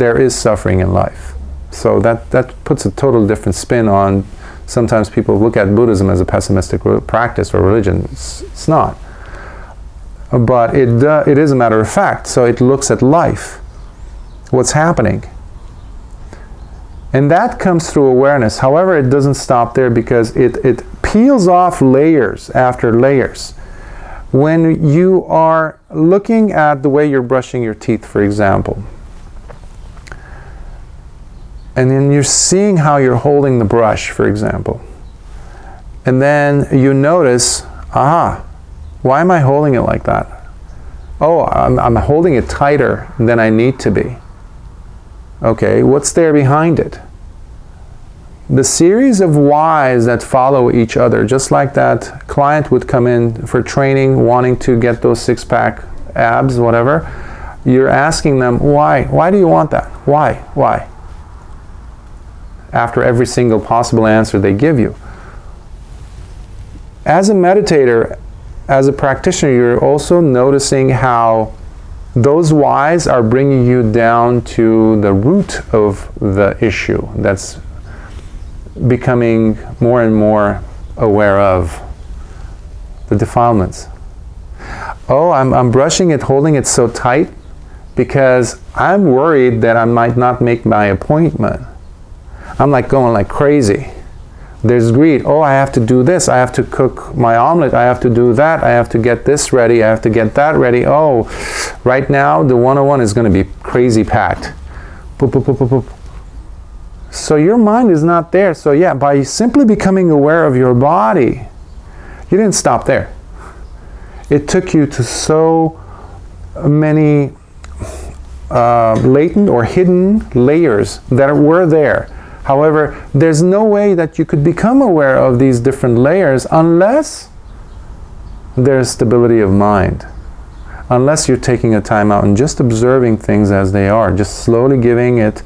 there is suffering in life. So that puts a total different spin on. Sometimes people look at Buddhism as a pessimistic practice or religion. It's not. But it is a matter of fact. So it looks at life, what's happening. And that comes through awareness. However, it doesn't stop there, because it peels off layers after layers. When you are looking at the way you're brushing your teeth, for example, and then you're seeing how you're holding the brush, for example, and then you notice, why am I holding it like that? Oh, I'm holding it tighter than I need to be. Okay, what's there behind it? The series of whys that follow each other, just like that client would come in for training wanting to get those six-pack abs, whatever. You're asking them, why? Why do you want that? Why? After every single possible answer they give you. As a meditator, as a practitioner, you're also noticing how those whys are bringing you down to the root of the issue that's becoming more and more aware of, the defilements. Oh, I'm brushing it, holding it so tight because I'm worried that I might not make my appointment. I'm like going like crazy. There's greed. Oh, I have to do this. I have to cook my omelet. I have to do that. I have to get this ready. I have to get that ready. Oh, right now the 101 is going to be crazy packed. Boop, boop, boop, boop, boop. So your mind is not there. So yeah, by simply becoming aware of your body, you didn't stop there. It took you to so many latent or hidden layers that were there. However, there's no way that you could become aware of these different layers unless there's stability of mind. Unless you're taking a time out and just observing things as they are, just slowly giving it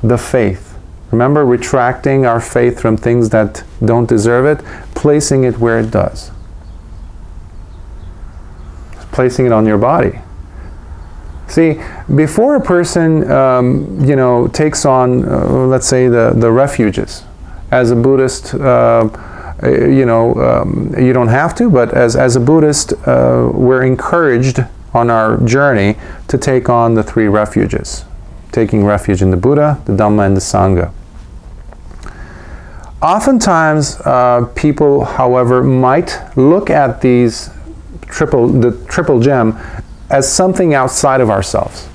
the faith. Remember, retracting our faith from things that don't deserve it, placing it where it does. Placing it on your body. See, before a person, takes on, let's say, the refuges, as a Buddhist, you don't have to, but as a Buddhist, we're encouraged on our journey to take on the three refuges, taking refuge in the Buddha, the Dhamma, and the Sangha. Oftentimes, people, however, might look at the triple gem as something outside of ourselves,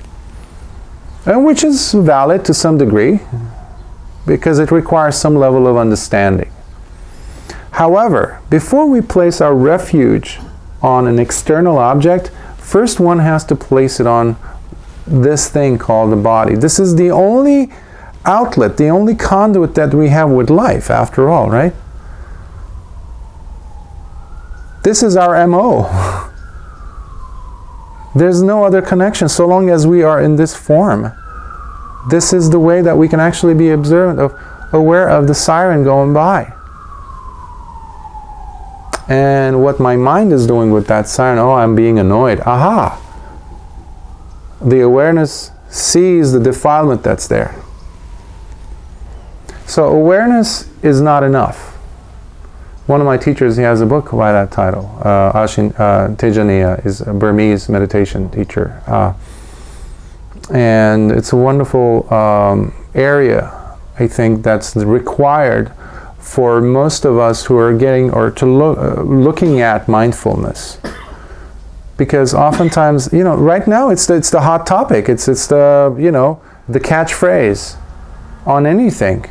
and which is valid to some degree because it requires some level of understanding. However, before we place our refuge on an external object, first one has to place it on this thing called the body. This is the only outlet, the only conduit that we have with life, after all, right? This is our MO. There's no other connection so long as we are in this form. This is the way that we can actually be aware of the siren going by. And what my mind is doing with that siren, oh, I'm being annoyed. Aha! The awareness sees the defilement that's there. So awareness is not enough. One of my teachers, he has a book by that title. Ashin Tejaniya is a Burmese meditation teacher. And it's a wonderful area, I think, that's required for most of us who are looking at mindfulness. Because oftentimes, right now it's the hot topic. It's the, the catchphrase on anything.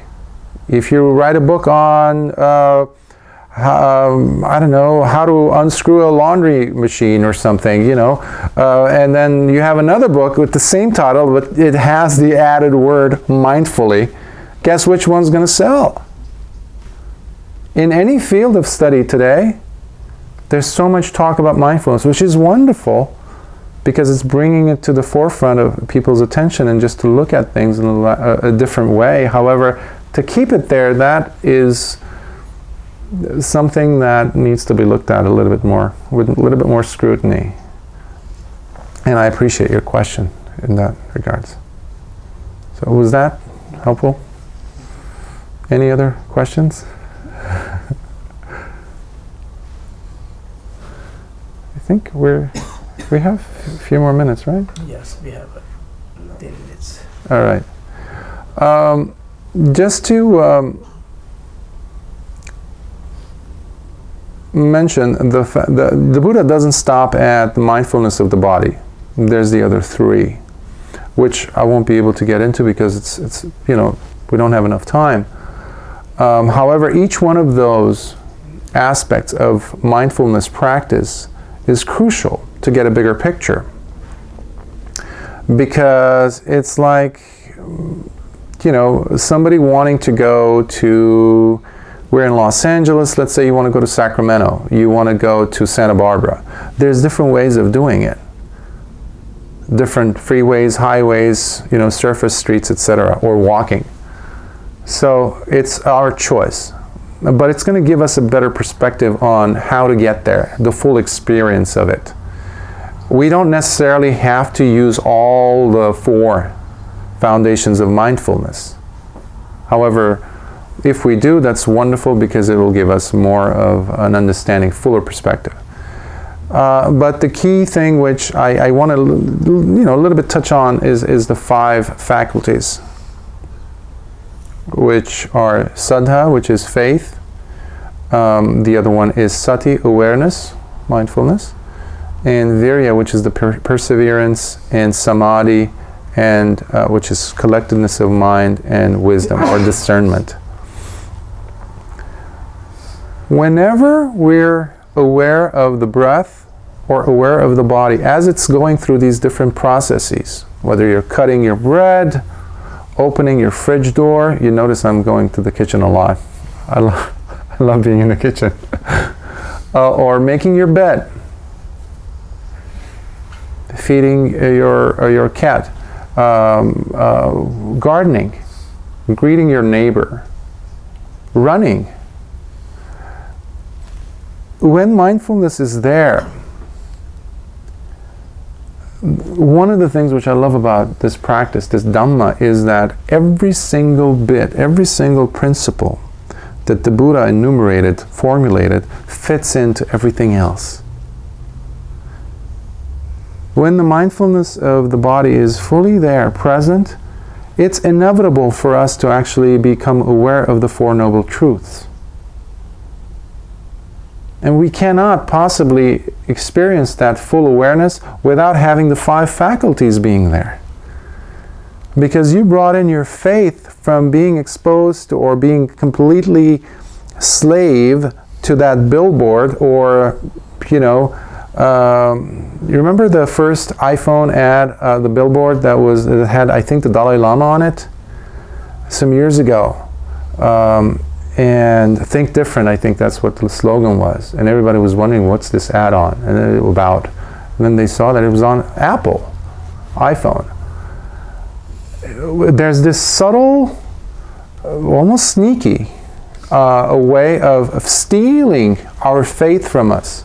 If you write a book on how to unscrew a laundry machine or something, and then you have another book with the same title, but it has the added word mindfully. Guess which one's going to sell? In any field of study today, there's so much talk about mindfulness, which is wonderful because it's bringing it to the forefront of people's attention and just to look at things in a different way. However, to keep it there, that is something that needs to be looked at a little bit more, with a little bit more scrutiny. And I appreciate your question in that regards. So was that helpful? Any other questions? I think we have a few more minutes, right? Yes, we have 10 minutes. All right. Just to mention, the Buddha doesn't stop at the mindfulness of the body. There's the other three, which I won't be able to get into because it's we don't have enough time. However, each one of those aspects of mindfulness practice is crucial to get a bigger picture, because it's like somebody wanting to go to, we're in Los Angeles, let's say you want to go to Sacramento, you want to go to Santa Barbara. There's different ways of doing it. Different freeways, highways, surface streets, etc., or walking. So it's our choice. But it's going to give us a better perspective on how to get there, the full experience of it. We don't necessarily have to use all the 4 foundations of mindfulness. However, if we do, that's wonderful, because it will give us more of an understanding, fuller perspective. But the key thing which I want to a little bit touch on is the 5 faculties, which are Saddha, which is faith. The other one is Sati, awareness, mindfulness, and Virya, which is the perseverance, and Samadhi, and which is collectedness of mind, and wisdom or discernment. Whenever we're aware of the breath or aware of the body as it's going through these different processes, whether you're cutting your bread, opening your fridge door, you notice I'm going to the kitchen a lot. I love being in the kitchen. Or making your bed, feeding your cat, gardening, greeting your neighbor, running. When mindfulness is there, one of the things which I love about this practice, this Dhamma, is that every single bit, every single principle that the Buddha enumerated, formulated, fits into everything else. When the mindfulness of the body is fully there, present, it's inevitable for us to actually become aware of the 4 Noble Truths. And we cannot possibly experience that full awareness without having the 5 faculties being there. Because you brought in your faith from being exposed to, or being completely slave to that billboard, or, you remember the first iPhone ad, the billboard that had, I think, the Dalai Lama on it? Some years ago. And think different, I think that's what the slogan was. And everybody was wondering, what's this ad on? And then about. And then they saw that it was on Apple, iPhone. There's this subtle, almost sneaky, a way of stealing our faith from us.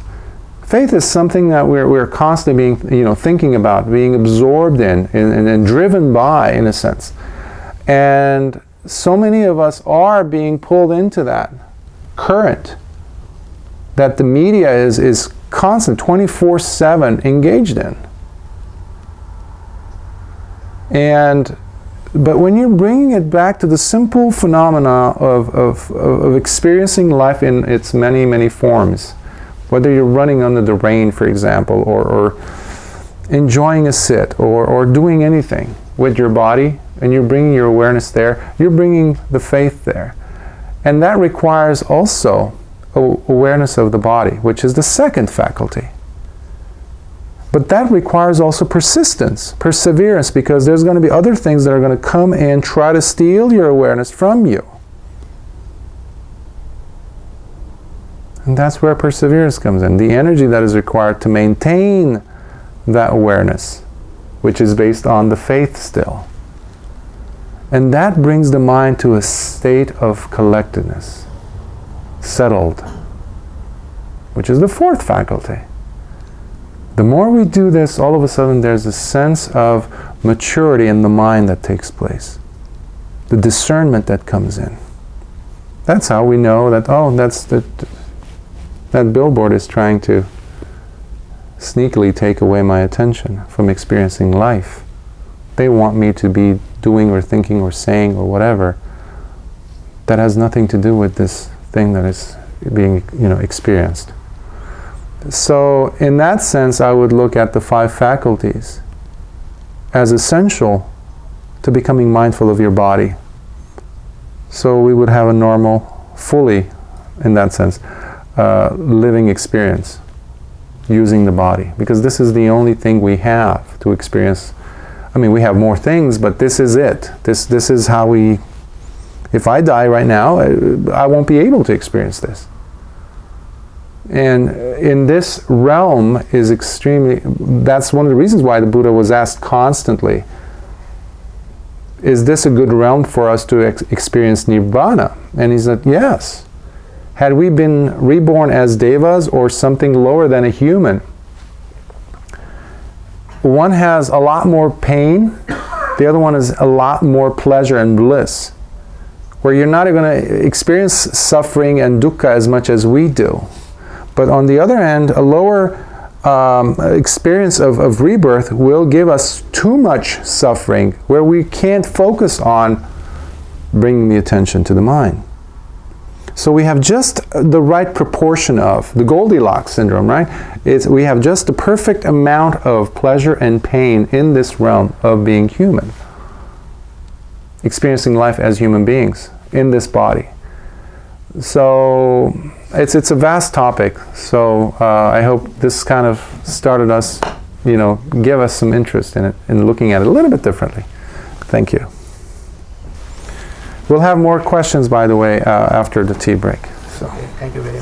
Faith is something that we're constantly being, thinking about, being absorbed in and driven by, in a sense. And so many of us are being pulled into that current that the media is constant, 24/7 engaged in. But when you're bringing it back to the simple phenomena of experiencing life in its many, many forms, whether you're running under the rain, for example, or enjoying a sit, or doing anything with your body, and you're bringing your awareness there, you're bringing the faith there. And that requires also awareness of the body, which is the 2nd faculty. But that requires also persistence, perseverance, because there's going to be other things that are going to come and try to steal your awareness from you. And that's where perseverance comes in, the energy that is required to maintain that awareness, which is based on the faith still. And that brings the mind to a state of collectedness, settled, which is the 4th faculty. The more we do this, all of a sudden there's a sense of maturity in the mind that takes place. the discernment that comes in. That's how we know that, oh, that billboard is trying to sneakily take away my attention from experiencing life. They want me to be doing or thinking or saying or whatever that has nothing to do with this thing that is being, experienced. So in that sense, I would look at the 5 faculties as essential to becoming mindful of your body. So we would have a normal, fully, in that sense, living experience using the body. Because this is the only thing we have to experience. I mean, we have more things, but this is it. This is how we... If I die right now, I won't be able to experience this. And in this realm is extremely... That's one of the reasons why the Buddha was asked constantly, is this a good realm for us to experience Nirvana? And he said, yes. Had we been reborn as devas or something lower than a human, one has a lot more pain, the other one is a lot more pleasure and bliss, where you're not going to experience suffering and dukkha as much as we do. But on the other hand, a lower experience of rebirth will give us too much suffering, where we can't focus on bringing the attention to the mind. So we have just the right proportion of the Goldilocks syndrome, right? We have just the perfect amount of pleasure and pain in this realm of being human, experiencing life as human beings in this body. So it's a vast topic. So I hope this kind of started us, give us some interest in it, in looking at it a little bit differently. Thank you. We'll have more questions, by the way, after the tea break. So. Okay, thank you very much.